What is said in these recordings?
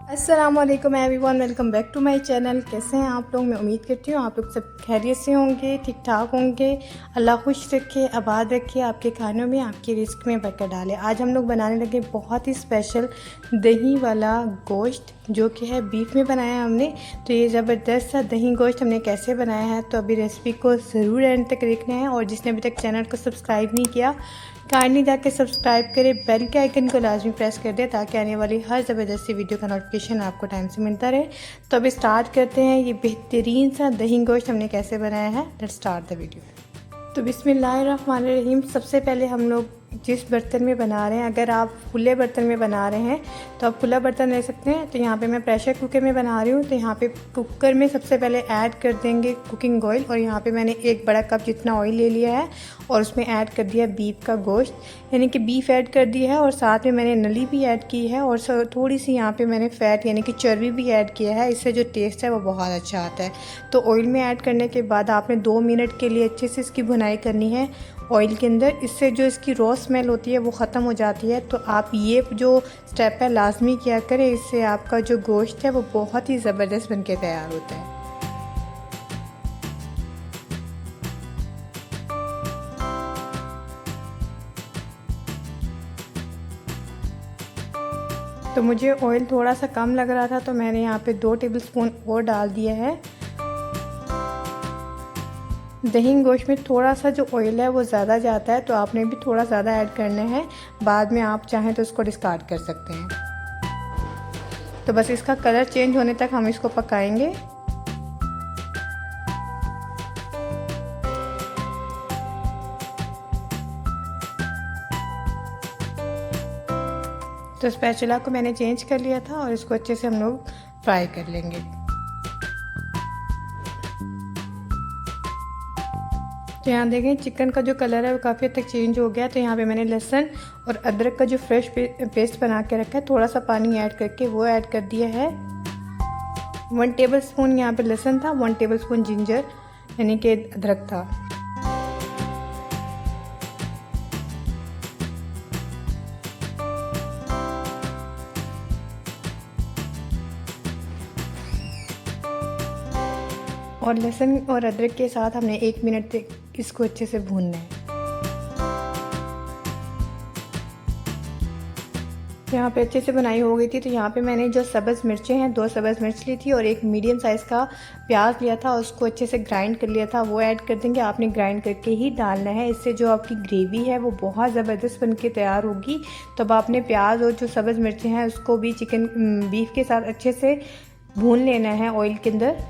अस्सलामुअलैकुम everyone, welcome back to my channel. कैसे हैं आप लोग? मैं उम्मीद करती हूँ आप लोग सब खैरियत से होंगे, ठीक ठाक होंगे। अल्लाह खुश रखे, आबाद रखे, आपके खानों में, आपके रिस्क में बरकत डाले। आज हम लोग बनाने लगे बहुत ही स्पेशल दही वाला गोश्त, जो कि है बीफ में बनाया है हमने। तो ये ज़बरदस्त सा दही गोश्त हमने कैसे बनाया है, तो अभी रेसिपी को ज़रूर एंड तक देखना है। और जिसने अभी तक चैनल को सब्सक्राइब नहीं किया, काइंडली जाके सब्सक्राइब करें, बेल के आइकन को लाजमी प्रेस कर दें, ताकि आने वाली हर ज़बरदस्ती वीडियो का नोटिफिकेशन आपको टाइम से मिलता रहे। तो अभी स्टार्ट करते हैं ये बेहतरीन सा दही गोश्त हमने कैसे बनाया है। Let's start the video. तो बिस्मिल्लाहिर्रहमानिर्रहीम। सबसे पहले हम लोग जिस बर्तन में बना रहे हैं, अगर आप खुले बर्तन में बना रहे हैं तो आप खुला बर्तन ले सकते हैं। तो यहाँ पे मैं प्रेशर कुकर में बना रही हूँ। तो यहाँ पे कुकर में सबसे पहले ऐड कर देंगे कुकिंग ऑयल, और यहाँ पे मैंने 1 बड़ा कप जितना ऑयल ले लिया है और उसमें ऐड कर दिया बीफ का गोश्त, यानी कि बीफ ऐड कर दिया है। और साथ में मैंने नली भी ऐड की है, और थोड़ी सी यहाँ पे मैंने फ़ैट यानी कि चर्बी भी ऐड किया है। इससे जो टेस्ट है वो बहुत अच्छा आता है। तो ऑयल में ऐड करने के बाद आपने 2 मिनट के लिए अच्छे से इसकी भुनाई करनी है ऑयल के अंदर। इससे जो इसकी रॉ स्मेल होती है वो ख़त्म हो जाती है। तो आप ये जो स्टेप है लाजमी किया करें, इससे आपका जो गोश्त है वो बहुत ही ज़बरदस्त बनके तैयार होता है। तो मुझे ऑयल थोड़ा सा कम लग रहा था, तो मैंने यहाँ पे 2 टेबलस्पून और डाल दिया है। दही गोश्त में थोड़ा सा जो ऑयल है वो ज़्यादा जाता है, तो आपने भी थोड़ा ज़्यादा ऐड करना है। बाद में आप चाहें तो इसको डिस्कार्ड कर सकते हैं। तो बस इसका कलर चेंज होने तक हम इसको पकाएंगे। तो स्पैचुला को मैंने चेंज कर लिया था और इसको अच्छे से हम लोग फ्राई कर लेंगे। तो यहाँ देखें चिकन का जो कलर है वो काफ़ी हद तक चेंज हो गया। तो यहाँ पे मैंने लहसुन और अदरक का जो फ्रेश पेस्ट बना के रखा है, थोड़ा सा पानी ऐड करके वो ऐड कर दिया है। 1 टेबलस्पून यहाँ पे लहसुन था, 1 टेबलस्पून जिंजर यानी कि अदरक था। और लहसुन और अदरक के साथ हमने 1 मिनट तक इसको अच्छे से भूनना है। यहाँ पे अच्छे से बनाई हो गई थी। तो यहाँ पे मैंने जो सब्ज़ मिर्चें हैं, 2 सब्ज़ मिर्च ली थी और 1 मीडियम साइज़ का प्याज लिया था, उसको अच्छे से ग्राइंड कर लिया था, वो ऐड कर देंगे। आपने ग्राइंड करके ही डालना है, इससे जो आपकी ग्रेवी है वो बहुत ज़बरदस्त बन के तैयार होगी। तो अब आपने प्याज और जो सब्ज़ मिर्चें हैं उसको भी बीफ के साथ अच्छे से भून लेना है ऑयल के अंदर।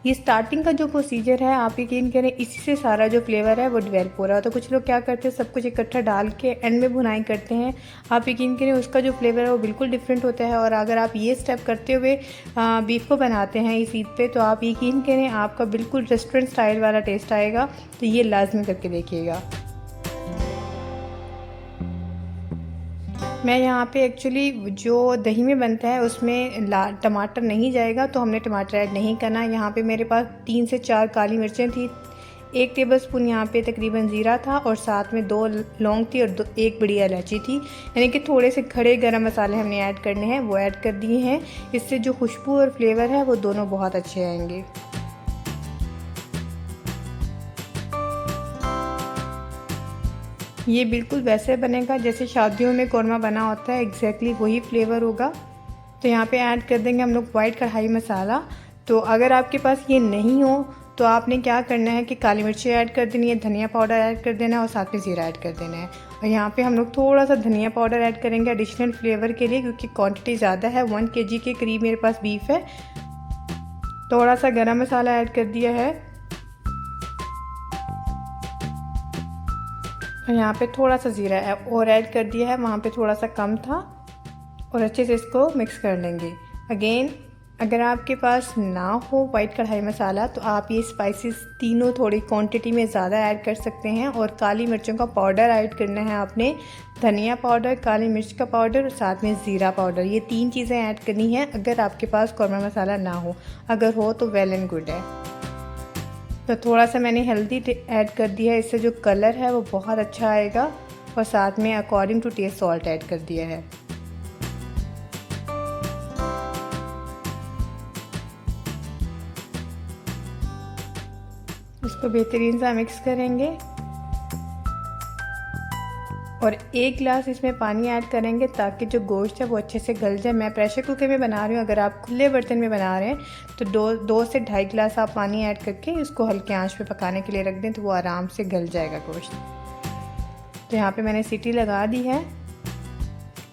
ये स्टार्टिंग का जो प्रोसीजर है, आप यकीन करें इसी से सारा जो फ्लेवर है वो डेवलप हो रहा है। तो कुछ लोग क्या करते हैं, सब कुछ इकट्ठा डाल के एंड में भुनाई करते हैं। आप यकीन करें उसका जो फ्लेवर है वो बिल्कुल डिफरेंट होता है। और अगर आप ये स्टेप करते हुए बीफ को बनाते हैं इस ईद पे, तो आप यकीन करें आपका बिल्कुल रेस्टोरेंट स्टाइल वाला टेस्ट आएगा। तो ये लाजमी करके देखिएगा। मैं यहाँ पे एक्चुअली जो दही में बनता है उसमें टमाटर नहीं जाएगा, तो हमने टमाटर ऐड नहीं करना। यहाँ पे मेरे पास 3 से 4 काली मिर्चें थी, 1 टेबलस्पून यहाँ पे तकरीबन ज़ीरा था, और साथ में 2 लौंग थी और 1 बड़ी इलायची थी। यानी कि थोड़े से खड़े गरम मसाले हमने ऐड करने हैं, वो ऐड कर दिए हैं। इससे जो खुशबू और फ्लेवर है वो दोनों बहुत अच्छे आएंगे। ये बिल्कुल वैसे बनेगा जैसे शादियों में कौरमा बना होता है, एग्जैक्टली वही फ्लेवर होगा। तो यहाँ पे ऐड कर देंगे हम लोग वाइट कढ़ाई मसाला। तो अगर आपके पास ये नहीं हो तो आपने क्या करना है कि काली मिर्ची ऐड कर देनी है, धनिया पाउडर ऐड कर देना है और साथ में ज़ीरा ऐड कर देना है। और यहाँ पे हम लोग थोड़ा सा धनिया पाउडर ऐड करेंगे एडिशनल फ्लेवर के लिए, क्योंकि क्वांटिटी ज़्यादा है, 1 kg के करीब मेरे पास बीफ है। थोड़ा सा गरम मसाला ऐड कर दिया है, और यहाँ पे थोड़ा सा ज़ीरा और ऐड कर दिया है, वहाँ पे थोड़ा सा कम था। और अच्छे से इसको मिक्स कर लेंगे। अगेन अगर आपके पास ना हो वाइट कढ़ाई मसाला, तो आप ये स्पाइसेस तीनों थोड़ी क्वांटिटी में ज़्यादा ऐड कर सकते हैं। और काली मिर्चों का पाउडर ऐड करना है आपने, धनिया पाउडर, काली मिर्च का पाउडर और साथ में ज़ीरा पाउडर, ये 3 चीज़ें ऐड करनी है अगर आपके पास कौरमा मसाला ना हो। अगर हो तो वेल एंड गुड है। तो थोड़ा सा मैंने हल्दी ऐड कर दिया है, इससे जो कलर है वो बहुत अच्छा आएगा। और साथ में according to taste salt add कर दिया है। इसको बेहतरीन सा मिक्स करेंगे और 1 गिलास इसमें पानी ऐड करेंगे ताकि जो गोश्त है वो अच्छे से गल जाए। मैं प्रेशर कुकर में बना रही हूँ, अगर आप खुले बर्तन में बना रहे हैं तो 2 से 2.5 गिलास आप पानी ऐड करके इसको हल्के आंच पे पकाने के लिए रख दें तो वो आराम से गल जाएगा गोश्त। तो यहाँ पे मैंने सीटी लगा दी है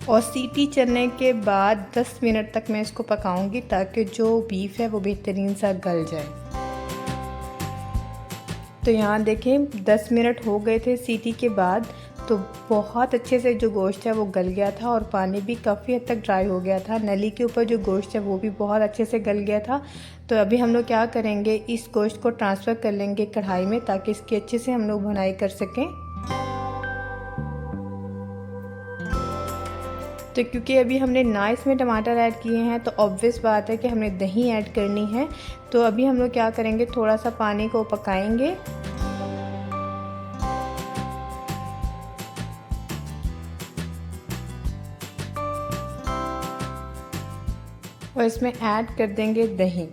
और सीटी चलने के बाद 10 मिनट तक मैं इसको पकाऊंगी ताकि जो बीफ है वो बेहतरीन सा गल जाए। तो यहाँ देखें 10 मिनट हो गए थे सीटी के बाद, तो बहुत अच्छे से जो गोश्त है वो गल गया था और पानी भी काफ़ी हद तक ड्राई हो गया था। नली के ऊपर जो गोश्त है वो भी बहुत अच्छे से गल गया था। तो अभी हम लोग क्या करेंगे, इस गोश्त को ट्रांसफ़र कर लेंगे कढ़ाई में ताकि इसकी अच्छे से हम लोग भुनाई कर सकें। तो क्योंकि अभी हमने ना इसमें टमाटर ऐड किए हैं तो ऑब्वियस बात है कि हमने दही ऐड करनी है। तो अभी हम लोग क्या करेंगे, थोड़ा सा पानी को पकाएंगे और इसमें ऐड कर देंगे दही।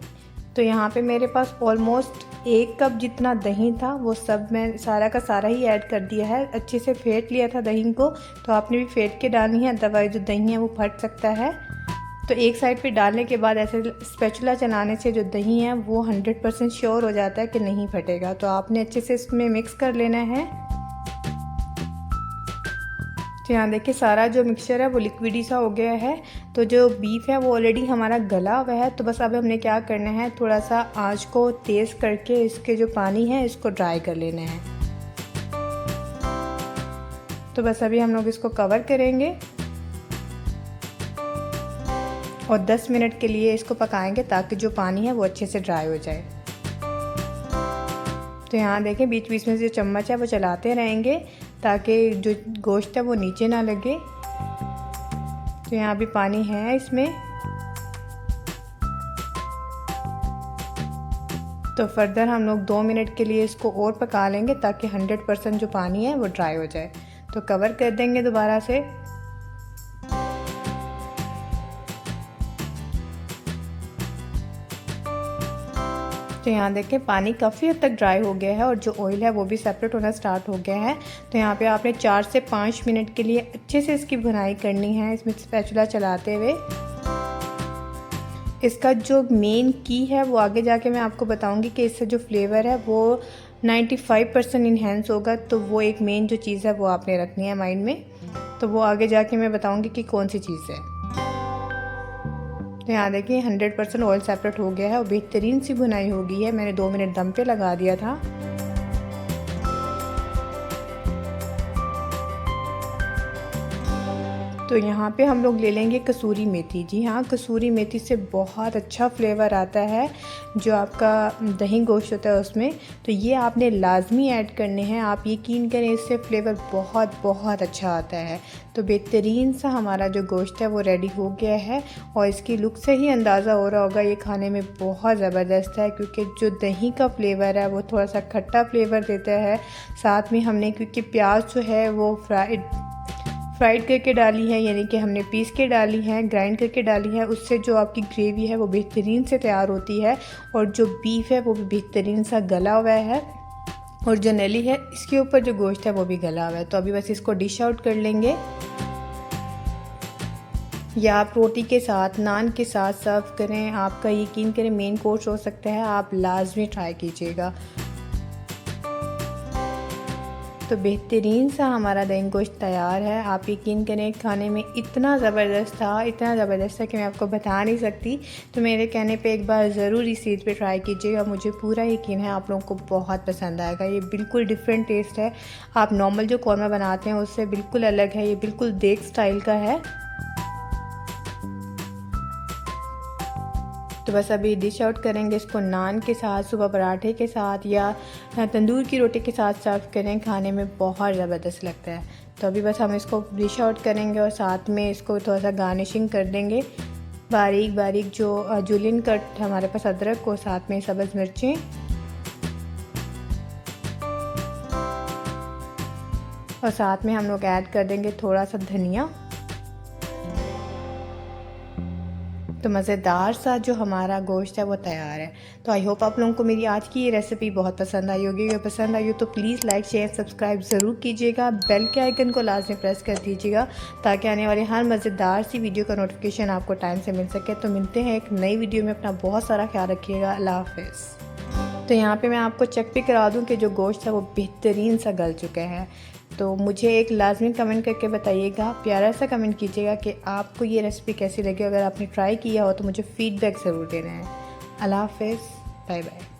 तो यहाँ पे मेरे पास ऑलमोस्ट 1 कप जितना दही था वो सब मैं सारा का सारा ही ऐड कर दिया है। अच्छे से फेंट लिया था दही को, तो आपने भी फेंट के डालनी है, अदरवाइज जो दही है वो फट सकता है। तो एक साइड पे डालने के बाद ऐसे स्पैचुला चलाने से जो दही है वो 100% श्योर हो जाता है कि नहीं फटेगा। तो आपने अच्छे से इसमें मिक्स कर लेना है। तो यहाँ देखिए सारा जो मिक्सचर है वो लिक्विडी सा हो गया है। तो जो बीफ है वो ऑलरेडी हमारा गला हुआ है। तो बस अब हमने क्या करना है, थोड़ा सा आंच को तेज़ करके इसके जो पानी है इसको ड्राई कर लेना है। तो बस अभी हम लोग इसको कवर करेंगे और 10 मिनट के लिए इसको पकाएंगे ताकि जो पानी है वो अच्छे से ड्राई हो जाए। तो यहाँ देखें बीच बीच में जो चम्मच है वो चलाते रहेंगे ताकि जो गोश्त है वो नीचे ना लगे। तो यहाँ भी पानी है इसमें। तो फर्दर हम लोग 2 मिनट के लिए इसको और पका लेंगे ताकि 100% जो पानी है वो ड्राई हो जाए। तो कवर कर देंगे दोबारा से। तो यहाँ देखें पानी काफ़ी हद तक ड्राई हो गया है और जो ऑयल है वो भी सेपरेट होना स्टार्ट हो गया है। तो यहाँ पे आपने 4 से 5 मिनट के लिए अच्छे से इसकी भुनाई करनी है इसमें स्पैचुला चलाते हुए। इसका जो मेन की है वो आगे जाके मैं आपको बताऊंगी कि इससे जो फ्लेवर है वो 95% इन्हेंस होगा। तो वो एक मेन जो चीज़ है वो आपने रखनी है माइंड में। तो वो आगे जाके मैं बताऊँगी कि कौन सी चीज़ है। तो यहाँ देखिए 100% ऑयल सेपरेट हो गया है और बेहतरीन सी भुनाई हो गई है। मैंने 2 मिनट दम पे लगा दिया था। तो यहाँ पे हम लोग ले लेंगे कसूरी मेथी। जी हाँ, कसूरी मेथी से बहुत अच्छा फ्लेवर आता है जो आपका दही गोश्त होता है उसमें। तो ये आपने लाजमी ऐड करने हैं। आप यकीन करें इससे फ्लेवर बहुत बहुत अच्छा आता है। तो बेहतरीन सा हमारा जो गोश्त है वो रेडी हो गया है और इसकी लुक से ही अंदाज़ा हो रहा होगा ये खाने में बहुत ज़बरदस्त है, क्योंकि जो दही का फ्लेवर है वो थोड़ा सा खट्टा फ्लेवर देता है। साथ में हमने क्योंकि प्याज जो है वो फ्राइड करके डाली है, यानी कि हमने पीस के डाली है, ग्राइंड करके डाली है। उससे जो आपकी ग्रेवी है वो बेहतरीन से तैयार होती है और जो बीफ है वो भी बेहतरीन सा गला हुआ है और जो नली है इसके ऊपर जो गोश्त है वो भी गला हुआ है। तो अभी बस इसको डिश आउट कर लेंगे या आप रोटी के साथ, नान के साथ सर्व करें। आपका यकीन करें मेन कोर्स हो सकता है, आप लाजमी ट्राई कीजिएगा। तो बेहतरीन सा हमारा दही गोश्त तैयार है। आप यकीन करें खाने में इतना ज़बरदस्त था कि मैं आपको बता नहीं सकती। तो मेरे कहने पे एक बार ज़रूर इस चीज़ पे ट्राई कीजिएगा। मुझे पूरा यकीन है आप लोगों को बहुत पसंद आएगा। ये बिल्कुल डिफरेंट टेस्ट है। आप नॉर्मल जो कौरमा बनाते हैं उससे बिल्कुल अलग है। ये बिल्कुल देग स्टाइल का है। तो बस अभी डिश आउट करेंगे इसको नान के साथ, सुबह पराठे के साथ या तंदूर की रोटी के साथ सर्व करें। खाने में बहुत ज़बरदस्त लगता है। तो अभी बस हम इसको डिश आउट करेंगे और साथ में इसको थोड़ा सा गार्निशिंग कर देंगे। बारीक बारीक जो जुलियन कट हमारे पास अदरक को, साथ में सब्ज़ मिर्चें और साथ में हम लोग ऐड कर देंगे थोड़ा सा धनिया। तो मज़ेदार सा जो हमारा गोश्त है वो तैयार है। तो आई होप आप लोगों को मेरी आज की ये रेसिपी बहुत पसंद आई होगी। अगर पसंद आई हो तो प्लीज़ लाइक शेयर सब्सक्राइब ज़रूर कीजिएगा। बेल के आइकन को लाजमी प्रेस कर दीजिएगा ताकि आने वाले हर मज़ेदार सी वीडियो का नोटिफिकेशन आपको टाइम से मिल सके। तो मिलते हैं एक नई वीडियो में। अपना बहुत सारा ख्याल रखिएगा। अल्लाह हाफ़िज़। तो यहाँ पे मैं आपको चेक भी करा दूँ कि जो गोश्त है वो बेहतरीन सा गल चुका है। तो मुझे एक लाजमी कमेंट करके बताइएगा, प्यारा सा कमेंट कीजिएगा कि आपको ये रेसिपी कैसी लगी। अगर आपने ट्राई किया हो तो मुझे फ़ीडबैक ज़रूर देना है। अल्लाह हाफ़िज़, बाय बाय।